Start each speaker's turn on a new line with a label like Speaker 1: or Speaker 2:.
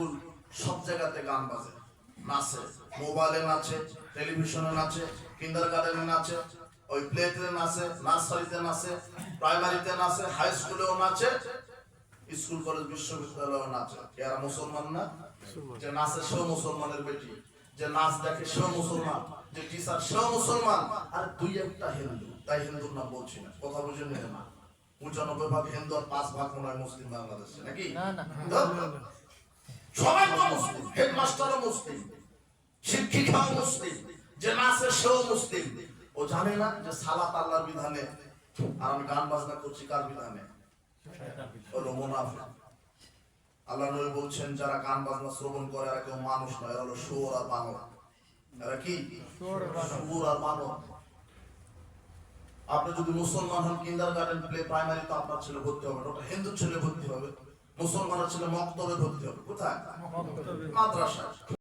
Speaker 1: সব জায়গাতে গান বাজে, নাচে, মোবাইলে নাচে, টেলিভিশনে নাচে, কিন্ডারগার্টেনে নাচে, ওই প্লেতে নাচে, নার্সারিতে নাচে, প্রাইমারিতে নাচে, হাই স্কুলেও নাচে, স্কুল কলেজ বিশ্ববিদ্যালয়েও নাচে। এরা মুসলমান না? যে নাচে সেও মুসলমানের বেটি, যে নাচ দেখে সেও মুসলমান, যে টিচার সেও মুসলমান, আর দুই একটা হিন্দু। তাই হিন্দুর নাম বলছি না, কথা বুঝে নেবে না। 95% হিন্দু আর 5% মনে হয় মুসলিম বাংলাদেশে, নাকি? সবাই তো মুসলিম, হেডমাস্টারও মুসলিম, শিক্ষিকাও মুসলিম, যে নাচে সেও মুসলিম। ও জানে না যে সালাত আল্লাহর বিধানে, আর আমি গান বাজনা করছি কার বিধানে? হলো মুনাফিক। আল্লাহ নবী বলছেন যারা গান বাজনা শ্রবণ করে এরা কেউ মানুষ নয়, এরা হলো শুয়োর আর বানর। এরা কি? শুয়োর আর বানর। আপনি যদি মুসলমান হন, কিন্ডারগার্টেন প্লে প্রাইমারি তো আপনার ছেলে ভর্তি হবে, ওটা হিন্দু ছেলে ভর্তি হবে। মুসলমানের ছেলে মক্তবে ভর্তি হবে। কোথায়? মাদ্রাসায়।